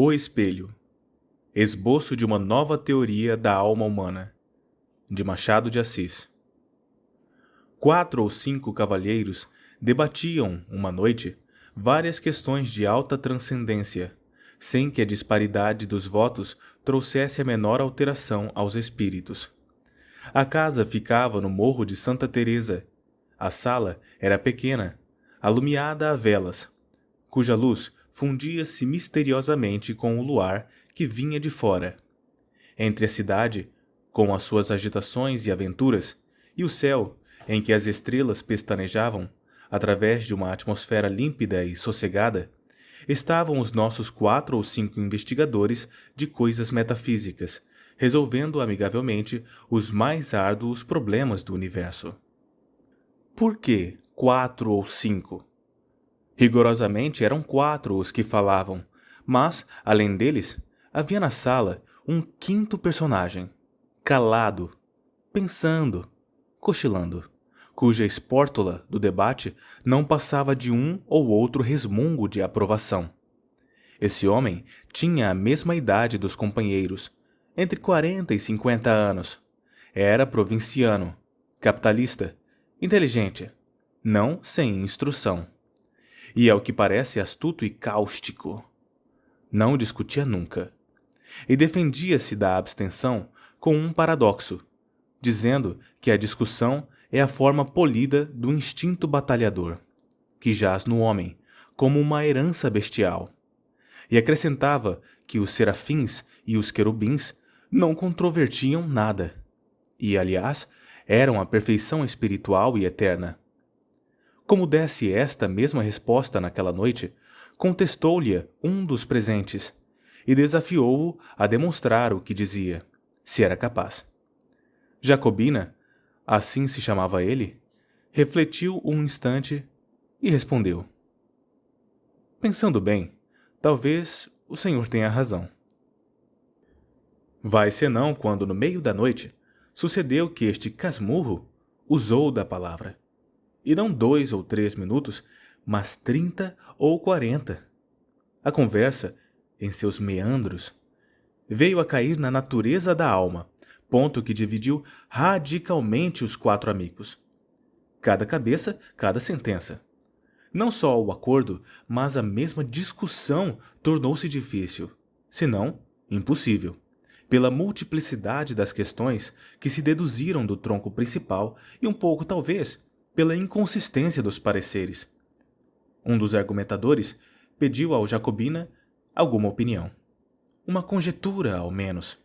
O Espelho. Esboço de uma nova teoria da alma humana, de Machado de Assis. 4 ou 5 cavalheiros debatiam, uma noite, várias questões de alta transcendência, sem que a disparidade dos votos trouxesse a menor alteração aos espíritos. A casa ficava no Morro de Santa Teresa. A sala era pequena, alumiada a velas, cuja luz fundia-se misteriosamente com o luar que vinha de fora. Entre a cidade, com as suas agitações e aventuras, e o céu, em que as estrelas pestanejavam, através de uma atmosfera límpida e sossegada, estavam os nossos 4 ou 5 investigadores de coisas metafísicas, resolvendo amigavelmente os mais árduos problemas do universo. Por que 4 ou 5? Rigorosamente eram 4 os que falavam, mas, além deles, havia na sala um quinto personagem, calado, pensando, cochilando, cuja espórtula do debate não passava de um ou outro resmungo de aprovação. Esse homem tinha a mesma idade dos companheiros, entre 40 e 50 anos. Era provinciano, capitalista, inteligente, não sem instrução. E ao que parece astuto e cáustico. Não discutia nunca. E defendia-se da abstenção com um paradoxo, dizendo que a discussão é a forma polida do instinto batalhador, que jaz no homem, como uma herança bestial. E acrescentava que os serafins e os querubins não controvertiam nada, e, aliás, eram a perfeição espiritual e eterna. Como desse esta mesma resposta naquela noite, contestou-lhe um dos presentes e desafiou-o a demonstrar o que dizia, se era capaz. Jacobina, assim se chamava ele, refletiu um instante e respondeu: Pensando bem, talvez o senhor tenha razão. Vai senão quando, no meio da noite, sucedeu que este casmurro usou da palavra. E não 2 ou 3 minutos, mas 30 ou 40. A conversa, em seus meandros, veio a cair na natureza da alma, ponto que dividiu radicalmente os 4 amigos. Cada cabeça, cada sentença. Não só o acordo, mas a mesma discussão tornou-se difícil, senão impossível, pela multiplicidade das questões que se deduziram do tronco principal e um pouco, talvez, pela inconsistência dos pareceres. Um dos argumentadores pediu ao Jacobina alguma opinião. Uma conjetura, ao menos.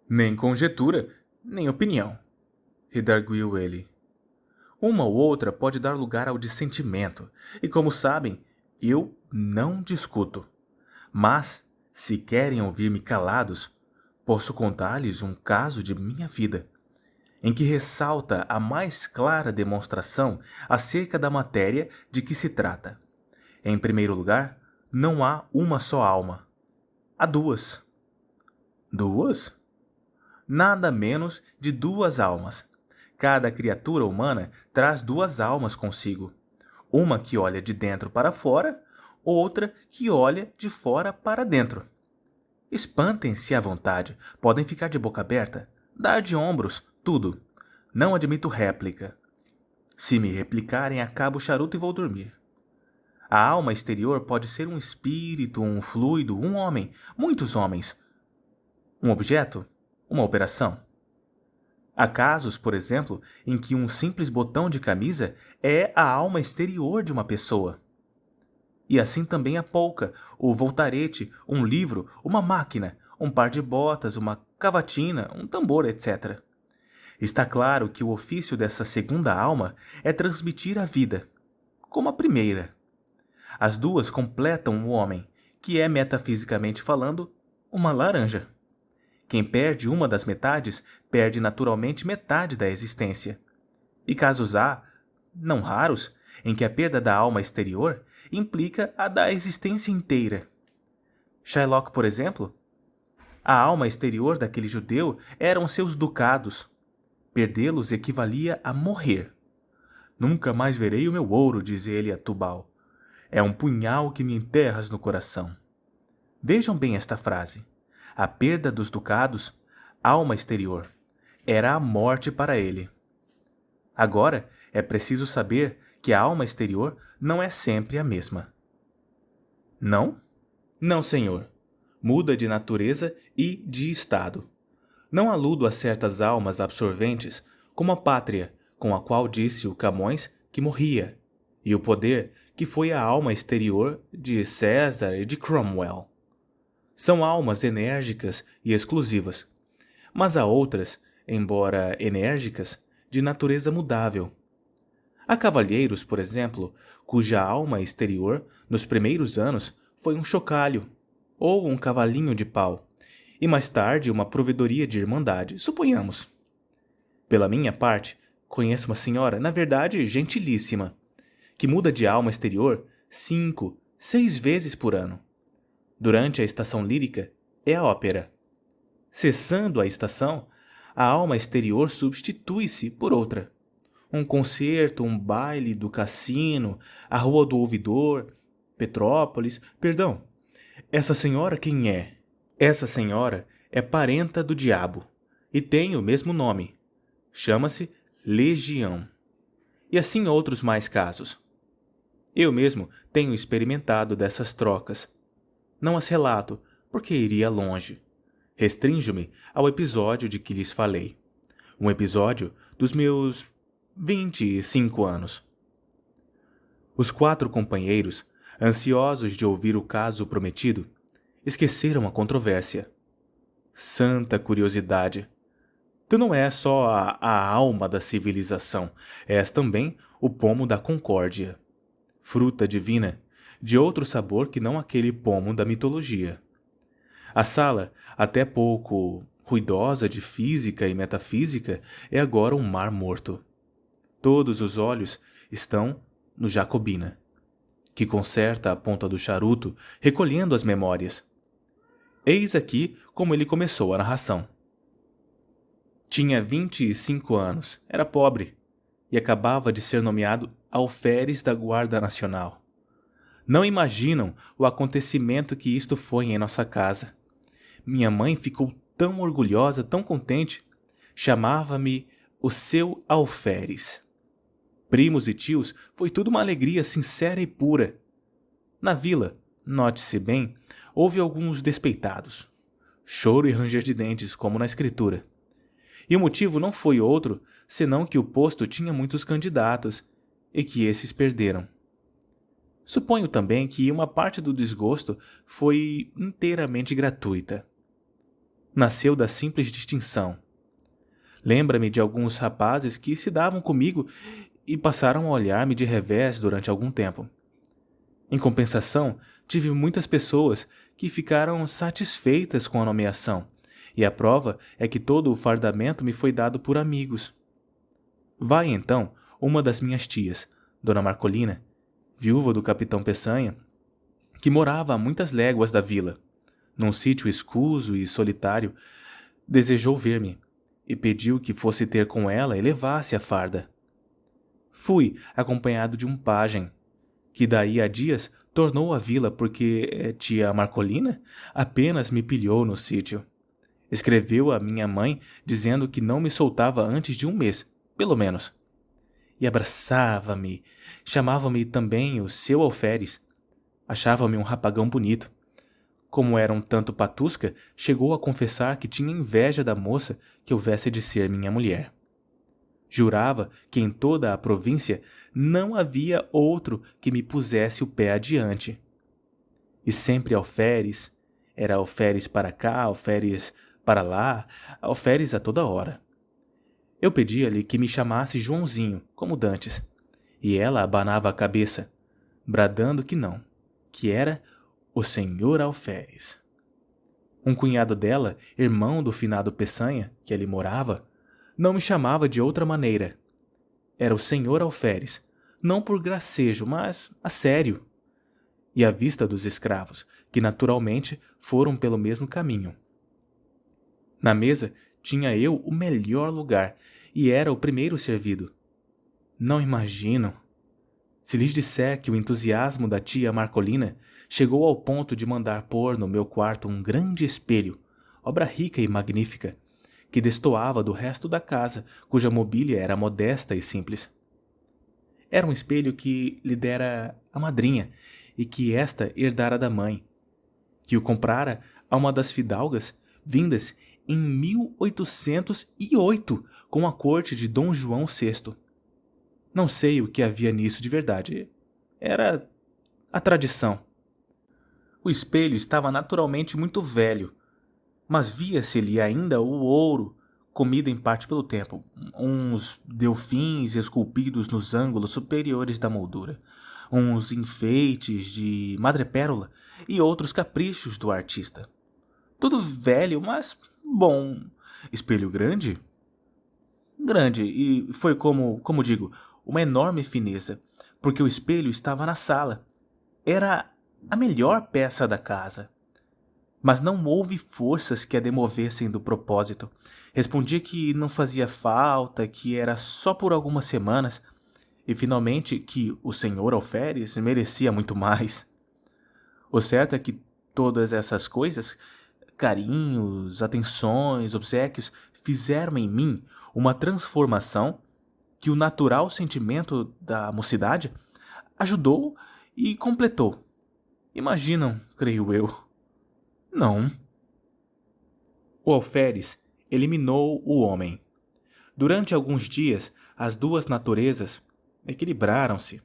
Nem conjetura, nem opinião, redarguiu ele. Uma ou outra pode dar lugar ao dissentimento, e como sabem, eu não discuto. Mas, se querem ouvir-me calados, posso contar-lhes um caso de minha vida, em que ressalta a mais clara demonstração acerca da matéria de que se trata. Em primeiro lugar, não há uma só alma. Há 2. 2? Nada menos de 2 almas. Cada criatura humana traz 2 almas consigo. Uma que olha de dentro para fora, outra que olha de fora para dentro. Espantem-se à vontade, podem ficar de boca aberta, dar de ombros, tudo. Não admito réplica. Se me replicarem, acabo o charuto e vou dormir. A alma exterior pode ser um espírito, um fluido, um homem, muitos homens. Um objeto, uma operação. Há casos, por exemplo, em que um simples botão de camisa é a alma exterior de uma pessoa. E assim também a polca, o voltarete, um livro, uma máquina, um par de botas, uma cavatina, um tambor, etc. Está claro que o ofício dessa segunda alma é transmitir a vida, como a primeira. As 2 completam o homem, que é, metafisicamente falando, uma laranja. Quem perde uma das metades, perde naturalmente metade da existência. E casos há, não raros, em que a perda da alma exterior implica a da existência inteira. Shylock, por exemplo, a alma exterior daquele judeu eram seus ducados. Perdê-los equivalia a morrer. Nunca mais verei o meu ouro, diz ele a Tubal. É um punhal que me enterras no coração. Vejam bem esta frase. A perda dos ducados, alma exterior, era a morte para ele. Agora, é preciso saber que a alma exterior não é sempre a mesma. Não? Não, senhor. Muda de natureza e de estado. Não aludo a certas almas absorventes, como a pátria, com a qual disse o Camões que morria, e o poder, que foi a alma exterior de César e de Cromwell. São almas enérgicas e exclusivas, mas há outras, embora enérgicas, de natureza mudável. Há cavalheiros, por exemplo, cuja alma exterior, nos primeiros anos, foi um chocalho, ou um cavalinho de pau, e mais tarde uma provedoria de irmandade, suponhamos. Pela minha parte, conheço uma senhora, na verdade, gentilíssima, que muda de alma exterior 5, 6 vezes por ano. Durante a estação lírica, é a ópera. Cessando a estação, a alma exterior substitui-se por outra. Um concerto, um baile do cassino, a Rua do Ouvidor, Petrópolis. Perdão, essa senhora quem é? Essa senhora é parenta do diabo e tem o mesmo nome. Chama-se Legião. E assim outros mais casos. Eu mesmo tenho experimentado dessas trocas. Não as relato, porque iria longe. Restrinjo-me ao episódio de que lhes falei. Um episódio dos meus 25 anos. Os 4 companheiros, ansiosos de ouvir o caso prometido, esqueceram a controvérsia. Santa curiosidade! Tu não és só a alma da civilização, és também o pomo da concórdia. Fruta divina, de outro sabor que não aquele pomo da mitologia. A sala, até pouco ruidosa de física e metafísica, é agora um mar morto. Todos os olhos estão no Jacobina, que conserta a ponta do charuto, recolhendo as memórias. Eis aqui como ele começou a narração. Tinha 25 anos, era pobre, e acabava de ser nomeado alferes da Guarda Nacional. Não imaginam o acontecimento que isto foi em nossa casa. Minha mãe ficou tão orgulhosa, tão contente, chamava-me o seu alferes. Primos e tios, foi tudo uma alegria sincera e pura. Na vila, note-se bem, houve alguns despeitados. Choro e ranger de dentes, como na escritura. E o motivo não foi outro, senão que o posto tinha muitos candidatos, e que esses perderam. Suponho também que uma parte do desgosto foi inteiramente gratuita. Nasceu da simples distinção. Lembra-me de alguns rapazes que se davam comigo e passaram a olhar-me de revés durante algum tempo. Em compensação, tive muitas pessoas que ficaram satisfeitas com a nomeação, e a prova é que todo o fardamento me foi dado por amigos. Vai, então, uma das minhas tias, Dona Marcolina, viúva do capitão Peçanha, que morava a muitas léguas da vila, num sítio escuso e solitário, desejou ver-me e pediu que fosse ter com ela e levasse a farda. Fui acompanhado de um pajem, que daí a dias tornou à vila porque tia Marcolina apenas me pilhou no sítio. Escreveu a minha mãe dizendo que não me soltava antes de um mês, pelo menos. E abraçava-me, chamava-me também o seu alferes. Achava-me um rapagão bonito. Como era um tanto patusca, chegou a confessar que tinha inveja da moça que houvesse de ser minha mulher. Jurava que em toda a província não havia outro que me pusesse o pé adiante. E sempre alferes, era alferes para cá, alferes para lá, alferes a toda hora. Eu pedia-lhe que me chamasse Joãozinho, como dantes, e ela abanava a cabeça, bradando que não, que era o senhor alferes. Um cunhado dela, irmão do finado Peçanha, que ali morava, não me chamava de outra maneira. Era o senhor alferes, não por gracejo, mas a sério. E à vista dos escravos, que naturalmente foram pelo mesmo caminho. Na mesa tinha eu o melhor lugar e era o primeiro servido. Não imaginam. Se lhes disser que o entusiasmo da tia Marcolina chegou ao ponto de mandar pôr no meu quarto um grande espelho, obra rica e magnífica, que destoava do resto da casa, cuja mobília era modesta e simples. Era um espelho que lhe dera a madrinha e que esta herdara da mãe, que o comprara a uma das fidalgas vindas em 1808 com a corte de Dom João VI. Não sei o que havia nisso de verdade. Era a tradição. O espelho estava naturalmente muito velho, mas via-se-lhe ainda o ouro, comido em parte pelo tempo, uns delfins esculpidos nos ângulos superiores da moldura, uns enfeites de madrepérola e outros caprichos do artista. Tudo velho, mas bom. Espelho grande? Grande, e foi como digo, uma enorme fineza, porque o espelho estava na sala. Era a melhor peça da casa. Mas não houve forças que a demovessem do propósito. Respondia que não fazia falta, que era só por algumas semanas, e finalmente que o senhor Alferes merecia muito mais. O certo é que todas essas coisas, carinhos, atenções, obséquios, fizeram em mim uma transformação que o natural sentimento da mocidade ajudou e completou. Imaginam, creio eu. Não. O alferes eliminou o homem. Durante alguns dias, as duas naturezas equilibraram-se,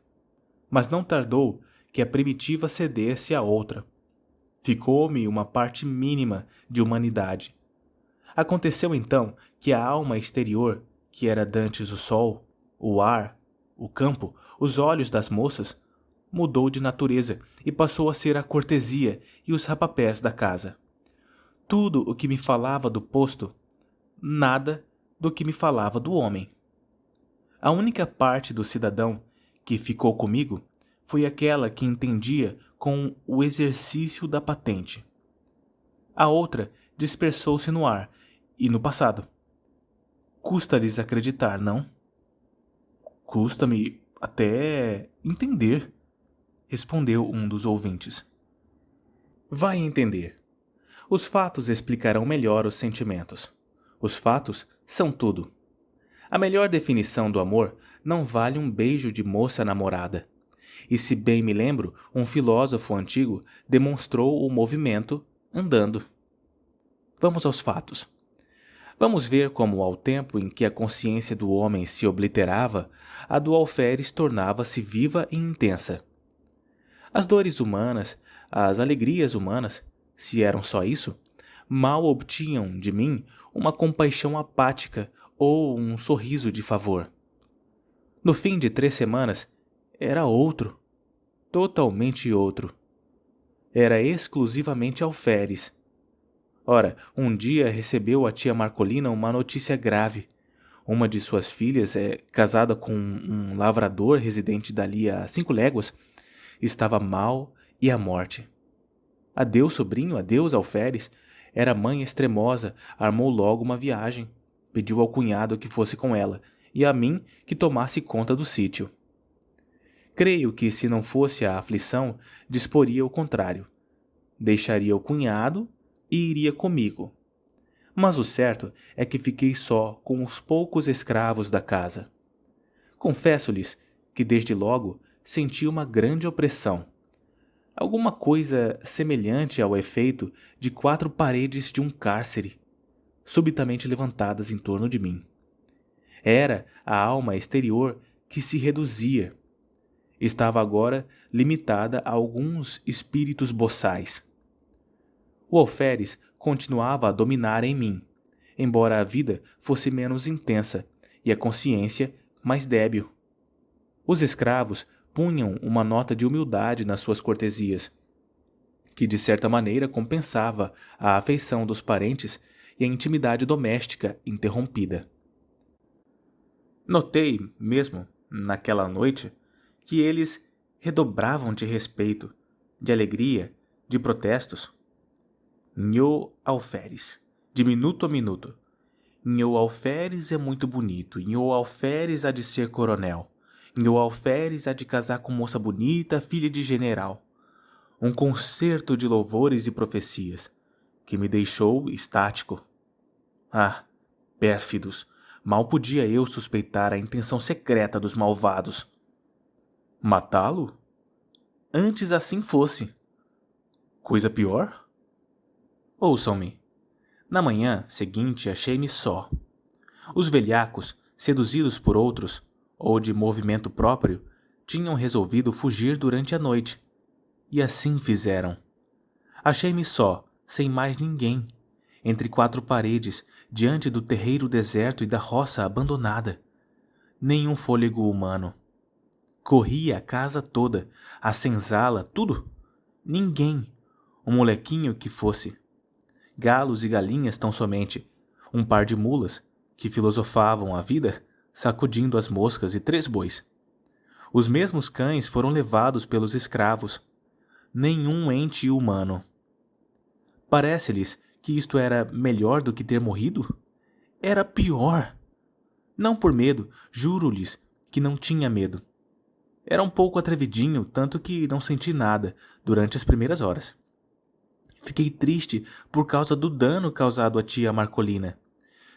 mas não tardou que a primitiva cedesse à outra. Ficou-me uma parte mínima de humanidade. Aconteceu então que a alma exterior, que era dantes o sol, o ar, o campo, os olhos das moças, mudou de natureza e passou a ser a cortesia e os rapapés da casa. Tudo o que me falava do posto, nada do que me falava do homem. A única parte do cidadão que ficou comigo foi aquela que entendia com o exercício da patente. A outra dispersou-se no ar e no passado. Custa-lhes acreditar, não? Custa-me até entender, respondeu um dos ouvintes. Vai entender. Os fatos explicarão melhor os sentimentos. Os fatos são tudo. A melhor definição do amor não vale um beijo de moça namorada. E se bem me lembro, um filósofo antigo demonstrou o movimento andando. Vamos aos fatos. Vamos ver como, ao tempo em que a consciência do homem se obliterava, a do alferes tornava-se viva e intensa. As dores humanas, as alegrias humanas, se eram só isso, mal obtinham de mim uma compaixão apática ou um sorriso de favor. No fim de 3 semanas, era outro, totalmente outro. Era exclusivamente alferes. Ora, um dia recebeu a tia Marcolina uma notícia grave. Uma de suas filhas, casada com um lavrador residente dali a 5 léguas, estava mal e à morte. Adeus, sobrinho, adeus, alferes. Era mãe extremosa, armou logo uma viagem. Pediu ao cunhado que fosse com ela, e a mim que tomasse conta do sítio. Creio que, se não fosse a aflição, disporia o contrário. Deixaria o cunhado e iria comigo. Mas o certo é que fiquei só com os poucos escravos da casa. Confesso-lhes que, desde logo, senti uma grande opressão. Alguma coisa semelhante ao efeito de 4 paredes de um cárcere, subitamente levantadas em torno de mim. Era a alma exterior que se reduzia. Estava agora limitada a alguns espíritos boçais. O alferes continuava a dominar em mim, embora a vida fosse menos intensa e a consciência mais débil. Os escravos punham uma nota de humildade nas suas cortesias, que de certa maneira compensava a afeição dos parentes e a intimidade doméstica interrompida. Notei, mesmo, naquela noite, que eles redobravam de respeito, de alegria, de protestos. Nhô alferes, de minuto a minuto. Nhô alferes é muito bonito, Nhô alferes há de ser coronel. E o alferes há de casar com moça bonita, filha de general. Um concerto de louvores e profecias, que me deixou estático. Ah, pérfidos! Mal podia eu suspeitar a intenção secreta dos malvados. Matá-lo? Antes assim fosse. Coisa pior? Ouçam-me. Na manhã seguinte achei-me só. Os velhacos, seduzidos por outros, ou de movimento próprio, tinham resolvido fugir durante a noite. E assim fizeram. Achei-me só, sem mais ninguém, entre quatro paredes, diante do terreiro deserto e da roça abandonada. Nenhum fôlego humano. Corri a casa toda, a senzala, tudo. Ninguém. Um molequinho que fosse. Galos e galinhas tão somente. Um par de mulas, que filosofavam a vida, sacudindo as moscas e 3 bois. Os mesmos cães foram levados pelos escravos. Nenhum ente humano. Parece-lhes que isto era melhor do que ter morrido? Era pior. Não por medo, juro-lhes que não tinha medo. Era um pouco atrevidinho, tanto que não senti nada durante as primeiras horas. Fiquei triste por causa do dano causado à tia Marcolina.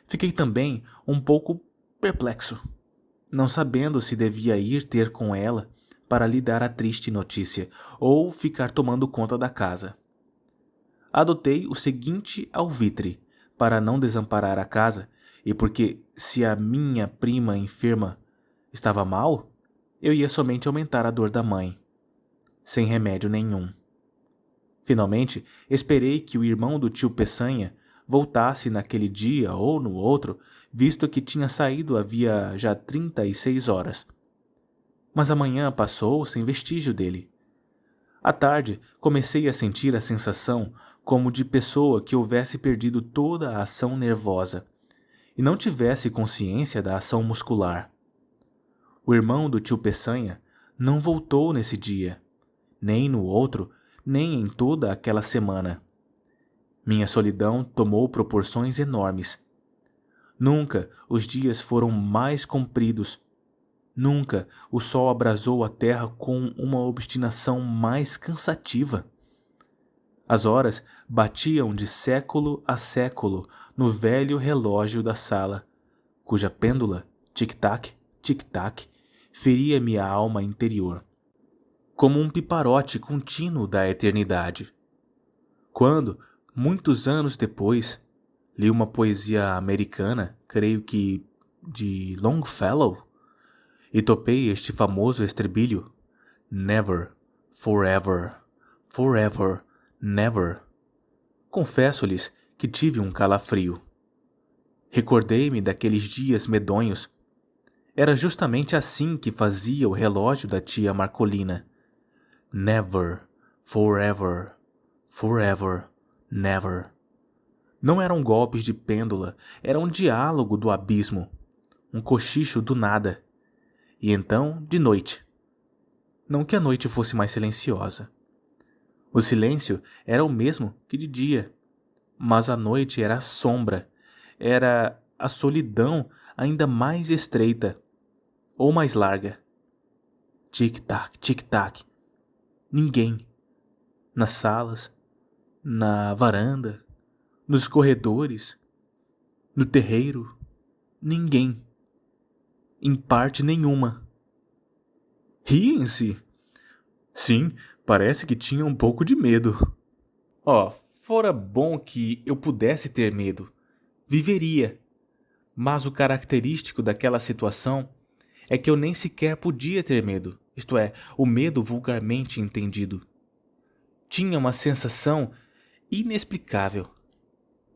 Fiquei também um pouco perplexo, não sabendo se devia ir ter com ela para lhe dar a triste notícia ou ficar tomando conta da casa. Adotei o seguinte alvitre para não desamparar a casa e porque, se a minha prima enferma estava mal, eu ia somente aumentar a dor da mãe, sem remédio nenhum. Finalmente, esperei que o irmão do tio Peçanha voltasse naquele dia ou no outro, visto que tinha saído havia já 36 horas. Mas a manhã passou sem vestígio dele. À tarde, comecei a sentir a sensação como de pessoa que houvesse perdido toda a ação nervosa e não tivesse consciência da ação muscular. O irmão do tio Peçanha não voltou nesse dia, nem no outro, nem em toda aquela semana. Minha solidão tomou proporções enormes. Nunca os dias foram mais compridos. Nunca o sol abrasou a terra com uma obstinação mais cansativa. As horas batiam de século a século no velho relógio da sala, cuja pêndula, tic-tac, tic-tac, feria-me a alma interior, como um piparote contínuo da eternidade. Quando, muitos anos depois, li uma poesia americana, creio que de Longfellow, e topei este famoso estribilho: Never, forever, forever, never. Confesso-lhes que tive um calafrio. Recordei-me daqueles dias medonhos. Era justamente assim que fazia o relógio da tia Marcolina. Never, forever, forever, never. Não eram golpes de pêndula, era um diálogo do abismo, um cochicho do nada. E então, de noite. Não que a noite fosse mais silenciosa. O silêncio era o mesmo que de dia, mas a noite era a sombra, era a solidão ainda mais estreita, ou mais larga. Tic-tac, tic-tac. Ninguém. Nas salas, na varanda, nos corredores, no terreiro, ninguém. Em parte nenhuma. Riem-se. Sim, parece que tinha um pouco de medo. Fora bom que eu pudesse ter medo. Viveria. Mas o característico daquela situação é que eu nem sequer podia ter medo, isto é, o medo vulgarmente entendido. Tinha uma sensação inexplicável.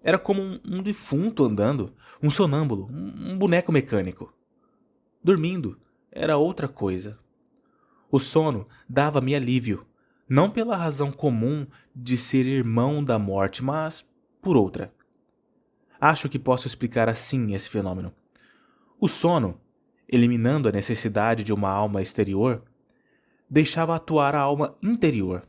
Era como um defunto andando, um sonâmbulo, um boneco mecânico. Dormindo era outra coisa. O sono dava-me alívio, não pela razão comum de ser irmão da morte, mas por outra. Acho que posso explicar assim esse fenômeno. O sono, eliminando a necessidade de uma alma exterior, deixava atuar a alma interior.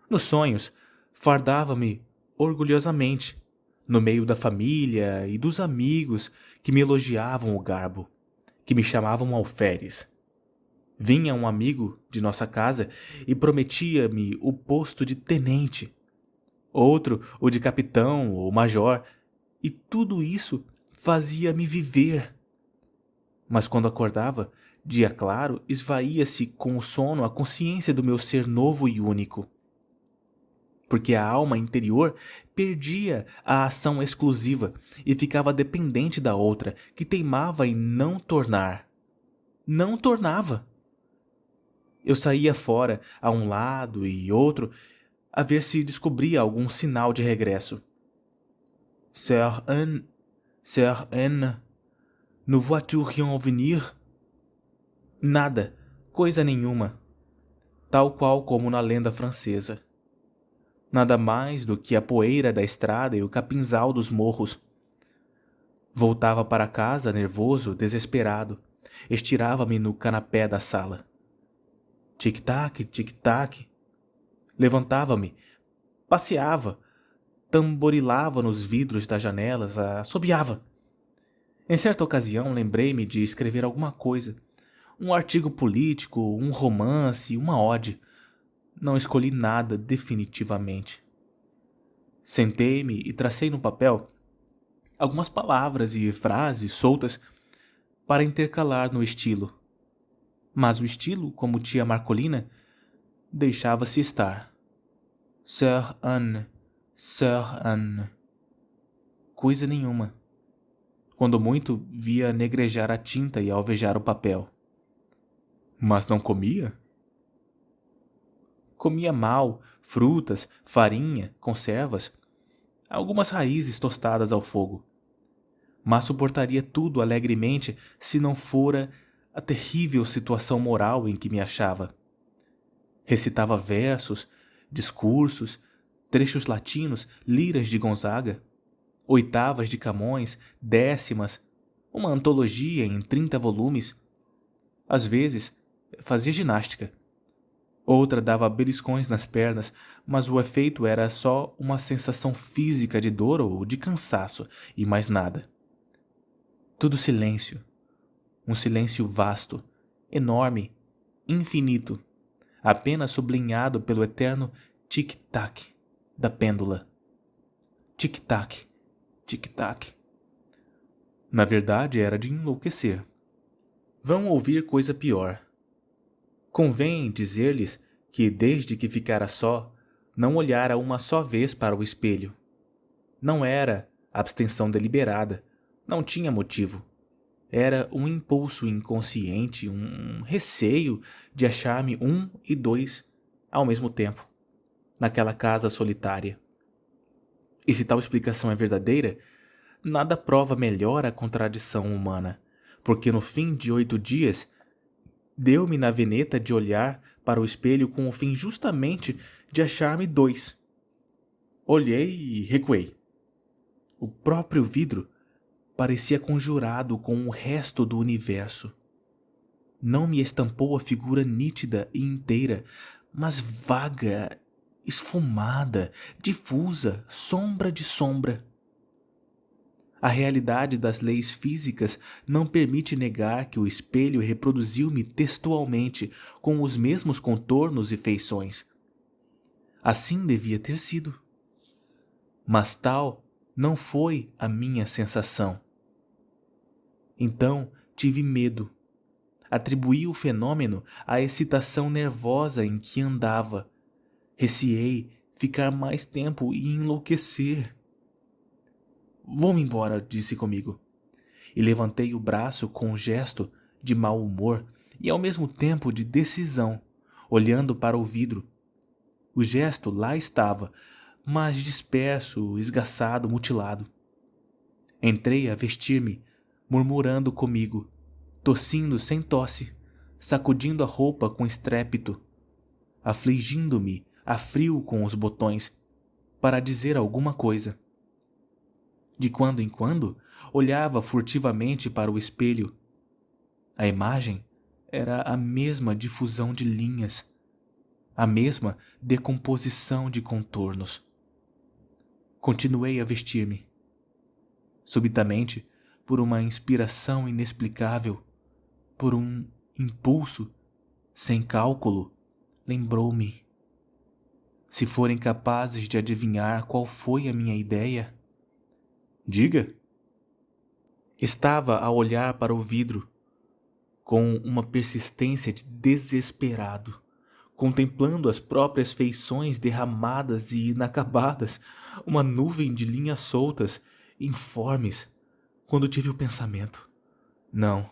Nos sonhos, fardava-me orgulhosamente, no meio da família e dos amigos que me elogiavam o garbo, que me chamavam alferes. Vinha um amigo de nossa casa e prometia-me o posto de tenente, outro o de capitão ou major, e tudo isso fazia-me viver. Mas quando acordava, dia claro, esvaía-se com o sono a consciência do meu ser novo e único. Porque a alma interior perdia a ação exclusiva e ficava dependente da outra, que teimava em não tornar. Não tornava. Eu saía fora, a um lado e outro, a ver se descobria algum sinal de regresso. Sir N, nous vois-tu rien venir? Nada, coisa nenhuma, tal qual como na lenda francesa. Nada mais do que a poeira da estrada e o capinzal dos morros. Voltava para casa nervoso, desesperado. Estirava-me no canapé da sala. Tic-tac, tic-tac. Levantava-me, passeava, tamborilava nos vidros das janelas, assobiava. Em certa ocasião lembrei-me de escrever alguma coisa. Um artigo político, um romance, uma ode. Não escolhi nada definitivamente. Sentei-me e tracei no papel algumas palavras e frases soltas para intercalar no estilo. Mas o estilo, como tia Marcolina, deixava-se estar. Sir Anne, Sir Anne. Coisa nenhuma. Quando muito, via negrejar a tinta e alvejar o papel. Mas não comia? Comia mal, frutas, farinha, conservas, algumas raízes tostadas ao fogo. Mas suportaria tudo alegremente se não fora a terrível situação moral em que me achava. Recitava versos, discursos, trechos latinos, liras de Gonzaga, oitavas de Camões, décimas, uma antologia em 30 volumes. Às vezes, fazia ginástica. Outra dava beliscões nas pernas, mas o efeito era só uma sensação física de dor ou de cansaço, e mais nada. Tudo silêncio. Um silêncio vasto, enorme, infinito, apenas sublinhado pelo eterno tic-tac da pêndula. Tic-tac, tic-tac. Na verdade, era de enlouquecer. Vão ouvir coisa pior. Convém dizer-lhes que, desde que ficara só, não olhara uma só vez para o espelho. Não era abstenção deliberada, não tinha motivo. Era um impulso inconsciente, um receio de achar-me um e dois ao mesmo tempo, naquela casa solitária. E se tal explicação é verdadeira, nada prova melhor a contradição humana, porque no fim de 8 dias deu-me na veneta de olhar para o espelho com o fim justamente de achar-me dois. Olhei e recuei. O próprio vidro parecia conjurado com o resto do universo. Não me estampou a figura nítida e inteira, mas vaga, esfumada, difusa, sombra de sombra. A realidade das leis físicas não permite negar que o espelho reproduziu-me textualmente com os mesmos contornos e feições. Assim devia ter sido. Mas tal não foi a minha sensação. Então tive medo. Atribuí o fenômeno à excitação nervosa em que andava. Receei ficar mais tempo e enlouquecer. Vou-me embora, disse comigo. E levantei o braço com um gesto de mau humor e ao mesmo tempo de decisão, olhando para o vidro. O gesto lá estava, mas disperso, esgaçado, mutilado. Entrei a vestir-me, murmurando comigo, tossindo sem tosse, sacudindo a roupa com estrépito, afligindo-me a frio com os botões, para dizer alguma coisa. De quando em quando, olhava furtivamente para o espelho. A imagem era a mesma difusão de linhas, a mesma decomposição de contornos. Continuei a vestir-me. Subitamente, por uma inspiração inexplicável, por um impulso, sem cálculo, lembrou-me. Se forem capazes de adivinhar qual foi a minha ideia, diga. Estava a olhar para o vidro com uma persistência de desesperado, contemplando as próprias feições derramadas e inacabadas, uma nuvem de linhas soltas, informes, quando tive o pensamento: não,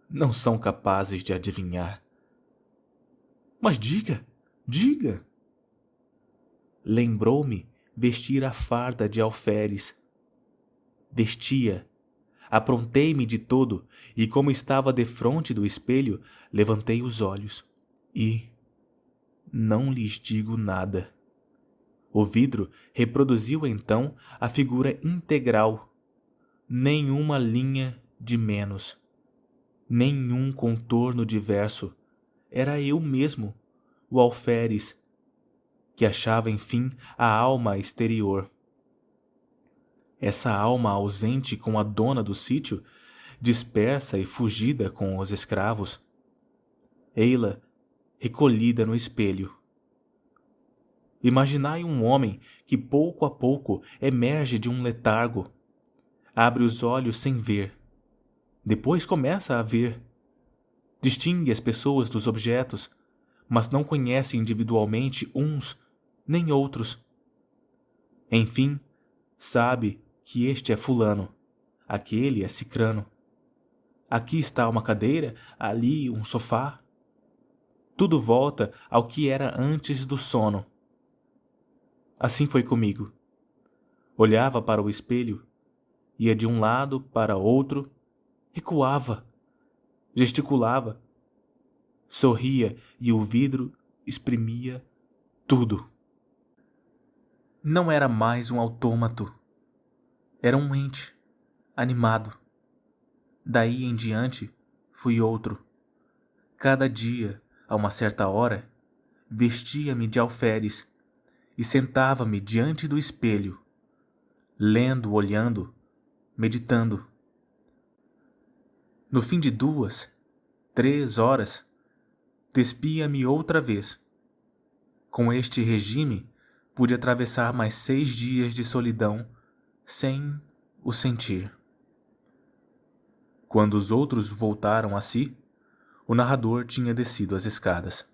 não são capazes de adivinhar. Mas diga, diga! Lembrou-me vestir a farda de alferes. Vestia. Aprontei-me de todo e, como estava defronte do espelho, levantei os olhos e não lhes digo nada. O vidro reproduziu então a figura integral, nenhuma linha de menos, nenhum contorno diverso. Era eu mesmo, o alferes, que achava enfim a alma exterior. Essa alma ausente com a dona do sítio, dispersa e fugida com os escravos. Ei-la recolhida no espelho. Imaginai um homem que pouco a pouco emerge de um letargo, abre os olhos sem ver, depois começa a ver, distingue as pessoas dos objetos, mas não conhece individualmente uns nem outros. Enfim, sabe que este é fulano, aquele é cicrano. Aqui está uma cadeira, ali um sofá. Tudo volta ao que era antes do sono. Assim foi comigo. Olhava para o espelho, ia de um lado para outro, recuava, gesticulava, sorria e o vidro exprimia tudo. Não era mais um autômato. Era um ente, animado. Daí em diante, fui outro. Cada dia, a uma certa hora, vestia-me de alferes e sentava-me diante do espelho, lendo, olhando, meditando. No fim de 2, 3 horas, despia-me outra vez. Com este regime, pude atravessar mais 6 dias de solidão sem o sentir. Quando os outros voltaram a si, o narrador tinha descido as escadas.